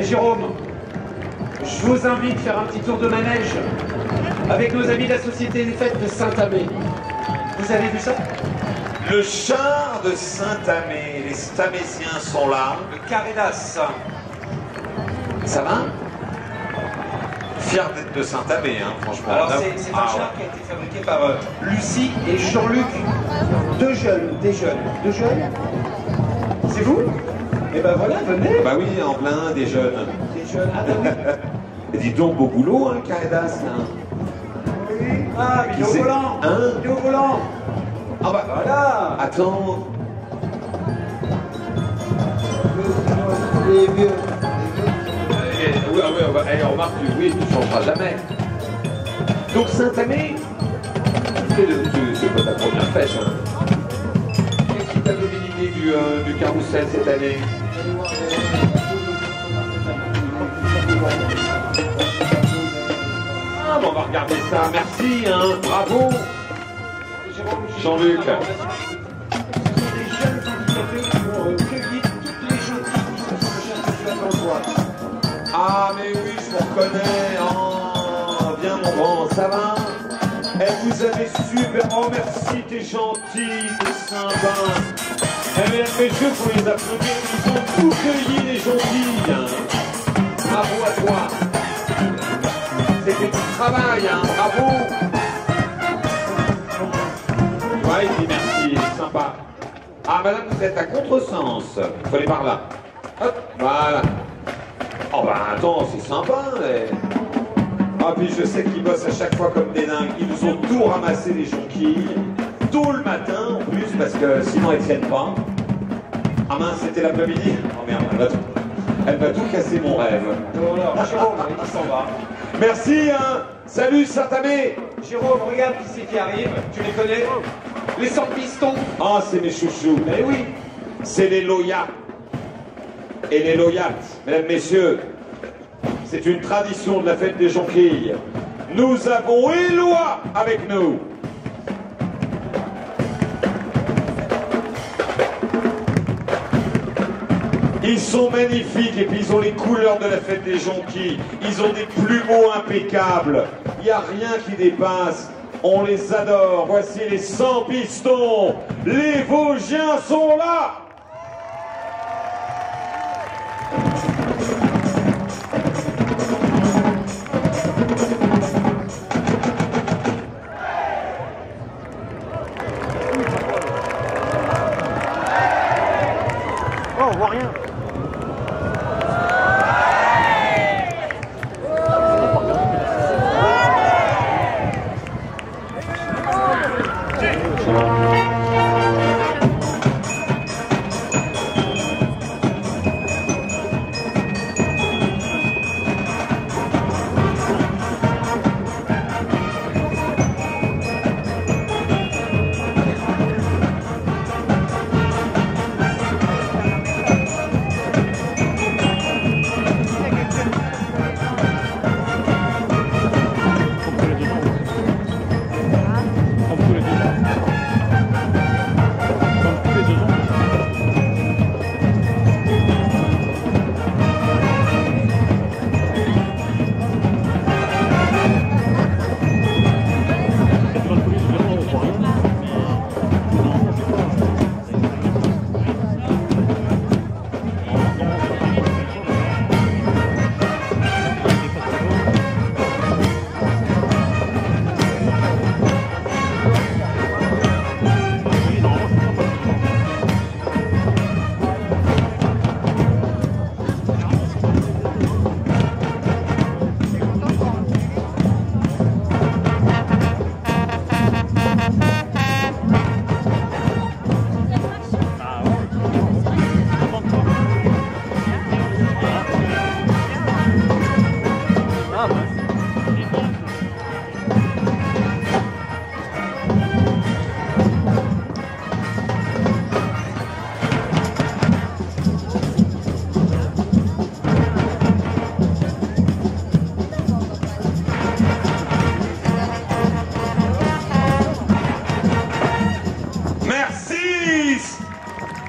Jérôme, je vous invite à faire un petit tour de manège avec nos amis de la Société des Fêtes de Saint-Amé. Vous avez vu ça? Le char de Saint-Amé, les Stamésiens sont là. Le carré d'as. Ça va? Fier d'être de Saint-Amé, hein, franchement. Alors c'est un char qui a été fabriqué par Lucie et Jean-Luc. Deux jeunes. C'est vous? Eh ben voilà, venez. Bah oui, en plein, des jeunes. Des jeunes, ah bah oui. Et dis donc, beau boulot, hein, Caredas, là. Ah, mais il est au volant. Hein? Il est au volant. Ah bah, Voilà. attends. Les vieux. Oui, remarque, oui, tu ne changeras jamais. Donc Saint-Amé, c'est pas ta première fête. Hein. Qu'est-ce qui t'a donné l'idée du carrousel cette année? Ah, bon, on va regarder ça. Merci, hein. Bravo. Jean-Luc. Ce sont des jeunes handicapés qui ont cueilli toutes les choses qui sont sur le château de la Ah, mais oui, je vous reconnais. Oh, bien mon grand, ça va? Eh, vous avez super. Oh, merci, t'es gentil, t'es sympa. Eh, mesdames, messieurs, faut les applaudir. Ils ont tout cueilli, les gentils. Hein. Bravo à toi. C'était du travail, hein. Bravo. Ouais, il dit merci, il est sympa. Ah, madame, vous êtes à contresens. Il faut aller par là. Hop, voilà. Oh bah attends, c'est sympa. Mais... Ah puis je sais qu'ils bossent à chaque fois comme des dingues. Ils nous ont tout ramassé les jonquilles, tôt le matin en plus, parce que sinon elles tiennent pas. Ah mince, c'était l'après-midi. Oh merde, elle va tout casser mon rêve. Alors, Jérôme, il s'en va. Merci, hein. Salut Saint-Amé. Jérôme, regarde qui c'est qui arrive. Tu les connais? Les 100 pistons. Ah, c'est mes chouchous. Eh oui. C'est les Loyats. Et les Loyates, mesdames, messieurs, c'est une tradition de la fête des jonquilles. Nous avons Éloi avec nous. Ils sont magnifiques et puis ils ont les couleurs de la fête des jonquilles. Ils ont des plumeaux impeccables. Il n'y a rien qui dépasse. On les adore. Voici les 100 pistons. Les Vosgiens sont là. Oh, on voit rien.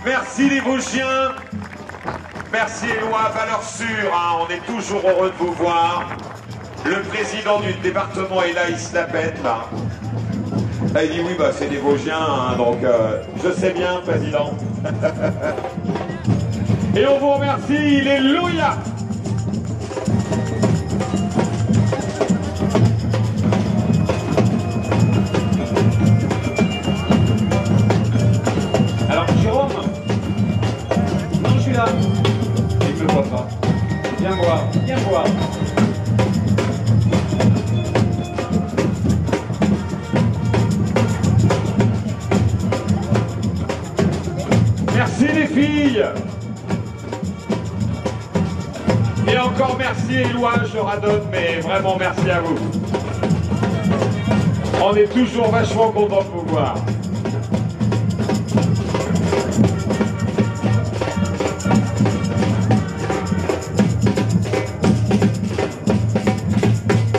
Merci les Vosgiens. Merci Éloi, valeur sûre, hein. On est toujours heureux de vous voir. Le président du département est là, il se la pète là. Il dit oui, bah c'est des Vosgiens, hein, donc je sais bien, président. Et on vous remercie, Alléluia. Alors Jérôme, non je suis là. Il ne me voit pas. Viens voir, viens voir. Merci les filles. Et encore merci Éloi, je radonne, mais vraiment merci à vous. On est toujours vachement content de vous voir.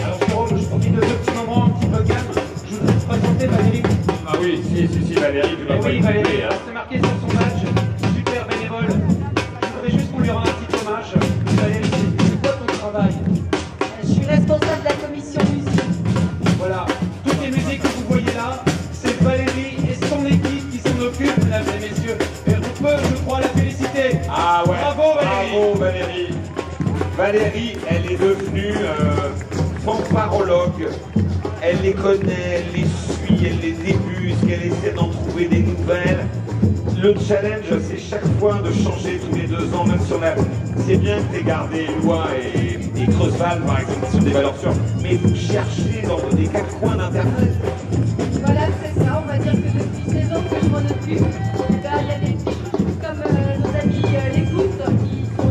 Alors Jérôme, je profite de ce petit moment un petit peu calme. Je voudrais te présenter Valérie. Ah oui, si, Valérie, tu vas Eh pas oui, écouter, Valérie, hein. c'est marqué sur son badge. Super bénévole. Je voudrais juste qu'on lui rende un petit hommage. Valérie, c'est quoi ton travail? Je suis responsable de la commission musique. Voilà, toutes les musiques que vous voyez là, c'est Valérie et son équipe qui s'en occupent, mesdames et messieurs. Et on peut, je crois, la féliciter. Ah ouais, Bravo Valérie. bravo Valérie. Valérie, elle est devenue fanfarologue. Elle les connaît, elle les suit, elle les débuse, qu'elle essaie d'en trouver des nouvelles. Le challenge, c'est chaque fois de changer tous les 2 ans, même si on a... C'est bien que tu aies gardé Éloi et Creusval, par exemple, qui sont des valeurs sûres, mais vous cherchez dans des 4 coins d'Internet. Voilà, c'est ça. On va dire que depuis 16 ans que je m'en occupe, il y a des petits chouchous comme nos amis l'écoute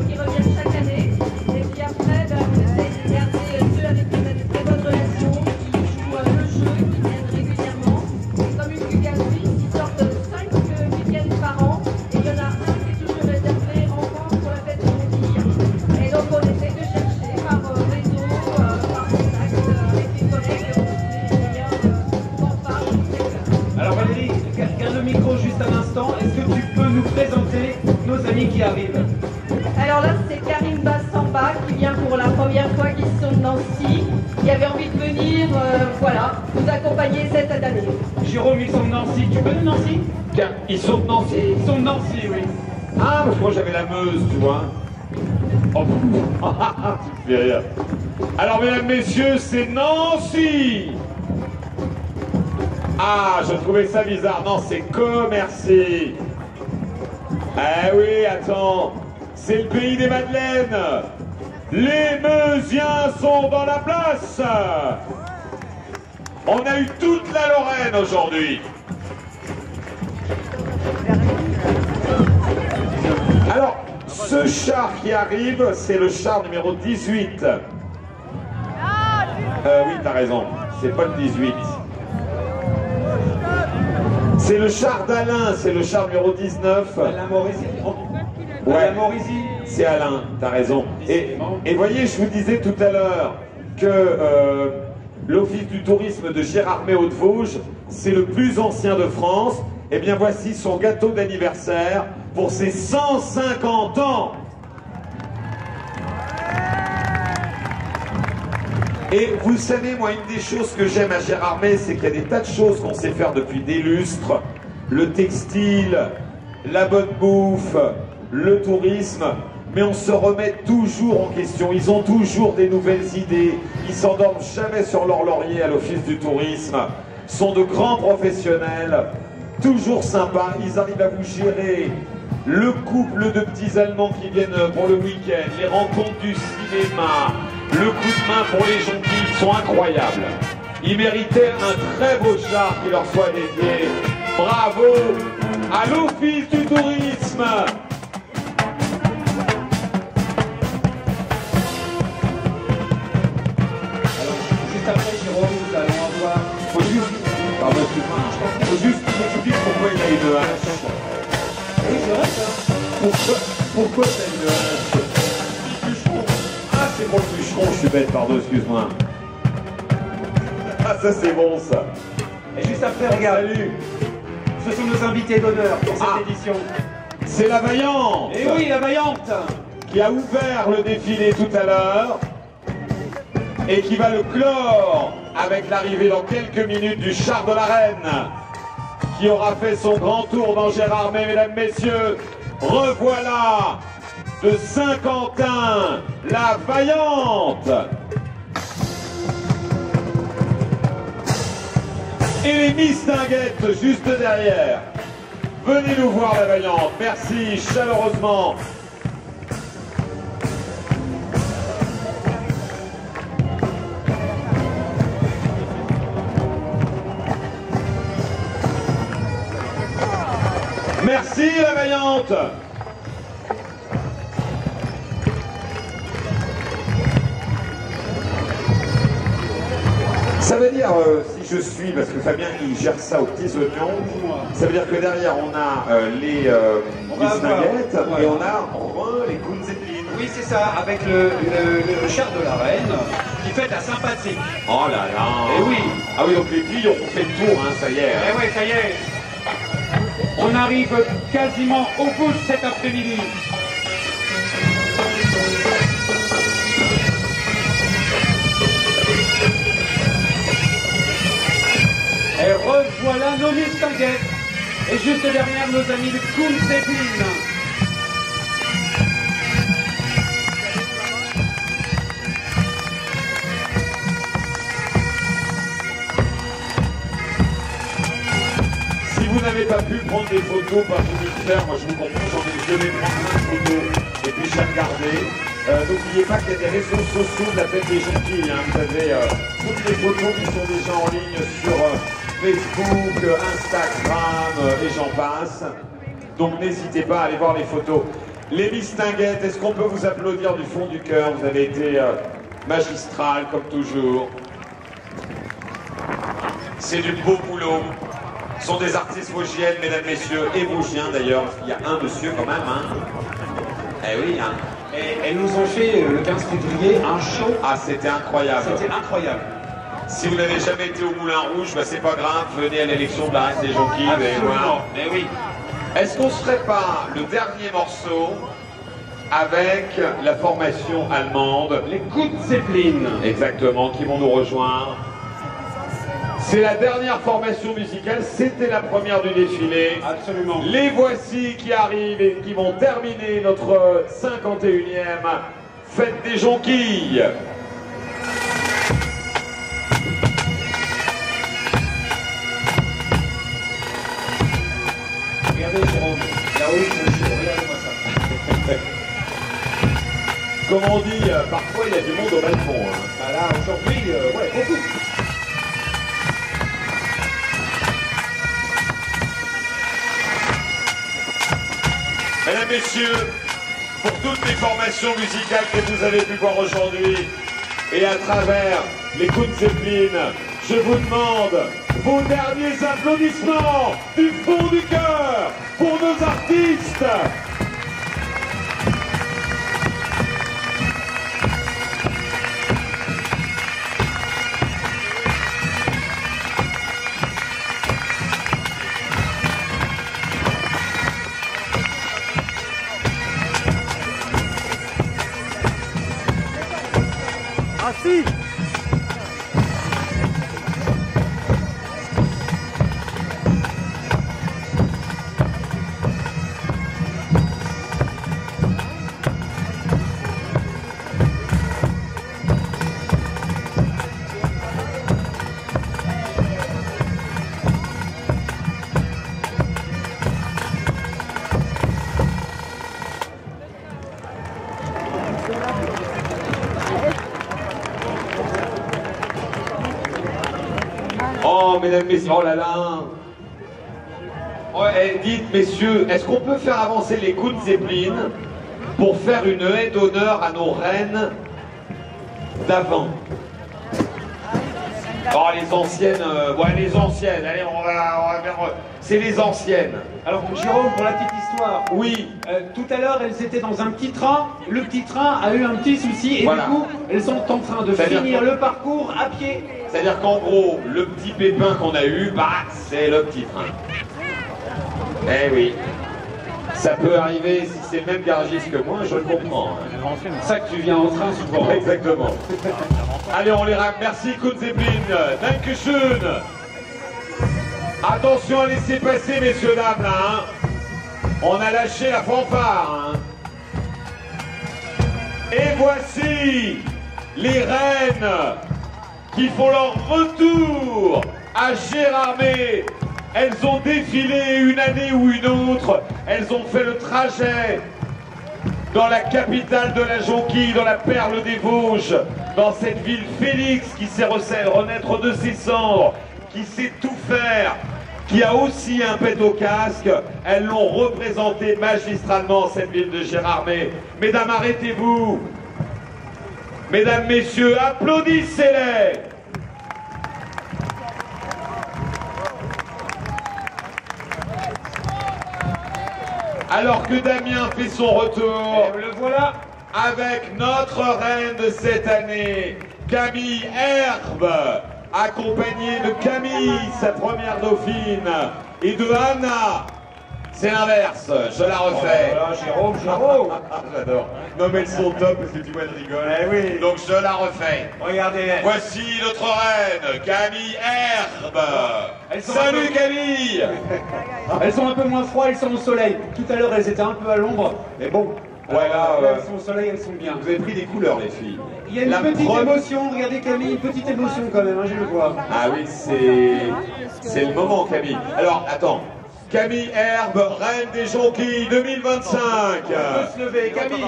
qui reviennent chaque année. Et puis après, on essaie de garder ceux avec qui on a des très bonnes relations, qui jouent le jeu, qui viennent régulièrement. C'est comme une fugaterie, ils sortent 5 week-ends par an. Et il y en a un qui est toujours réservé enfant pour la fête de Mondir. Et donc on essaie de chercher par réseau, par contact avec les collègues, les meilleurs fanfares du secteur. Alors Valérie, garde le micro juste un instant. Est-ce que tu peux nous présenter nos amis qui arrivent? Alors là, c'est Karimba Samba qui vient pour la première fois, qui sont de Nancy, qui avait envie de venir, voilà, nous accompagner cette année. Jérôme, ils sont de Nancy. Tu connais Nancy? Tiens, ils sont de Nancy. Ils sont de Nancy, oui. Ah, parce que moi j'avais la Meuse, tu vois. Oh, tu me fais rire. Alors, mesdames, messieurs, c'est Nancy. Ah, je trouvais ça bizarre. Non, c'est Commercy. Eh oui, attends. C'est le pays des Madeleines. Les Meusiens sont dans la place. On a eu toute la Lorraine aujourd'hui. Alors, ce char qui arrive, c'est le char numéro 18. Oui, t'as raison. C'est pas le 18. C'est le char d'Alain, c'est le char numéro 19. Alain Morisy. Ouais, Alain Morisy. c'est Alain, t'as raison. Et voyez, je vous disais tout à l'heure que l'Office du tourisme de Gérardmer Haute-Vosges, c'est le plus ancien de France. Eh bien, voici son gâteau d'anniversaire pour ses 150 ans. Et vous savez, moi, une des choses que j'aime à Gérardmer, c'est qu'il y a des tas de choses qu'on sait faire depuis des lustres. Le textile, la bonne bouffe, le tourisme. Mais on se remet toujours en question. Ils ont toujours des nouvelles idées. Ils s'endorment jamais sur leur laurier à l'Office du tourisme. Ils sont de grands professionnels, toujours sympas. Ils arrivent à vous gérer le couple de petits Allemands qui viennent pour le week-end, les rencontres du cinéma, le coup de main pour les jonquilles. Ils sont incroyables. Ils méritaient un très beau char qui leur soit dédié. Bravo à l'Office du tourisme. Juste après, Jérôme, nous allons avoir... Faut juste... Pardon, excuse-moi. Faut juste qu'il m'explique pourquoi il a une hache. Oui, c'est vrai ça. Pourquoi t'as une hache? Ah, c'est pour le bûcheron, je suis bête, pardon, excuse-moi. Ah, ça c'est bon, ça. Et juste après, regarde. Salut. Ce sont nos invités d'honneur pour cette édition. C'est la Vaillante. Et oui, la Vaillante. Qui a ouvert le défilé tout à l'heure et qui va le clore avec l'arrivée dans quelques minutes du char de la Reine qui aura fait son grand tour dans Gérardmer, mesdames, messieurs. Revoilà de Saint-Quentin, la Vaillante. Et les mistinguettes juste derrière. Venez nous voir, la Vaillante. Merci chaleureusement. Merci, la Vaillante. Ça veut dire, si je suis, parce que Fabien il gère ça aux petits oignons, ça veut dire que derrière on a les mistinguettes et on a enfin les Kunzeppelin. Oui, c'est ça, avec le char de la Reine qui fête la sympathie. Oh là là. Et oui. Ah oui, donc les filles ont fait le tour, hein, ça y est. Eh oui, ça y est. On arrive quasiment au bout de cet après-midi. Et revoilà nos mistinguettes. Et juste derrière nos amis de Kunzeppelin. Si vous n'avez pas pu prendre des photos par vous le faire, moi je vous comprends, je vais prendre plein de photos et puis j'ai regardé. N'oubliez pas qu'il y a des réseaux sociaux de la fête des jonquilles. Hein. Vous avez toutes les photos qui sont déjà en ligne sur Facebook, Instagram et j'en passe. Donc n'hésitez pas à aller voir les photos. Les mistinguettes, est-ce qu'on peut vous applaudir du fond du cœur? Vous avez été magistral comme toujours. C'est du beau boulot. Ce sont des artistes vosgiennes, mesdames, messieurs, et vosgiens d'ailleurs. Il y a un monsieur quand même. Hein. Eh oui, hein. Et elles nous ont fait le 15 février un show. Ah, c'était incroyable. C'était incroyable. Si vous n'avez jamais été au Moulin Rouge, bah, c'est pas grave, venez à l'élection de la Reine des Jonquilles. Absolument. Mais oui. Est-ce qu'on ne ferait pas le dernier morceau avec la formation allemande? Les Kunzeppelin. Exactement, qui vont nous rejoindre. C'est la dernière formation musicale, c'était la première du défilé. Absolument. Les voici qui arrivent et qui vont terminer notre 51e fête des jonquilles. Regardez Jérôme, là-haut ils sont chauds, regardez-moi ça. Comme on dit, parfois il y a du monde au balcon. Hein. Bah là aujourd'hui, ouais, beaucoup. Mesdames, Messieurs, pour toutes les formations musicales que vous avez pu voir aujourd'hui et à travers les coups de Zeppelin, je vous demande vos derniers applaudissements du fond du cœur pour nos artistes. Assis. Oh, mesdames, messieurs, oh là là. Oh, dites, messieurs, est-ce qu'on peut faire avancer les coups de Zeppelin pour faire une haie d'honneur à nos reines d'avant? Oh, les anciennes, ouais, les anciennes, allez, on va faire... c'est les anciennes. Alors Jérôme, pour la petite histoire, Oui, tout à l'heure elles étaient dans un petit train, le petit train a eu un petit souci et Voilà. du coup elles sont en train de C'est-à-dire finir que- le parcours à pied. c'est-à-dire qu'en gros, le petit pépin qu'on a eu, bah, c'est le petit train. Eh oui. Ça peut arriver si c'est le même garagiste que moi, je le comprends. Hein. C'est pour ça que tu viens en train souvent. Exactement. Allez, on les rame. Merci, Coups de Zeppelin. Dankeschön. Attention à laisser passer, messieurs, dames, là. Hein. On a lâché la fanfare. Hein. Et voici les reines qui font leur retour à Gérardmer. Elles ont défilé une année ou une autre. Elles ont fait le trajet dans la capitale de la jonquille, dans la perle des Vosges, dans cette ville Félix qui sait renaître de ses cendres, qui sait tout faire, qui a aussi un pet au casque. Elles l'ont représenté magistralement, cette ville de Gérardmer. Mesdames, arrêtez-vous. Mesdames, messieurs, applaudissez-les. Alors que Damien fait son retour, Et le voilà. avec notre reine de cette année, Camille Herbe, accompagnée de Camille, sa première dauphine, et de Anna. C'est l'inverse, je la refais. Voilà, Jérôme, Jérôme. J'adore. Non mais elles sont top parce que tu vois, elles rigolent. Eh oui. Donc je la refais. Regardez. Voici notre reine, Camille Herbe. Elles sont Salut un peu- Camille. Elles sont un peu moins froides, elles sont au soleil. Tout à l'heure elles étaient un peu à l'ombre, mais bon. Ouais, là, elles sont au soleil, elles sont bien. Vous avez pris des couleurs les filles. Il y a une La petite preuve- émotion, regardez Camille, une petite émotion quand même, hein, je le vois. Ah oui, c'est le moment, Camille. Alors, attends. Camille Herbe, reine des jonquilles 2025. On peut se lever, Camille.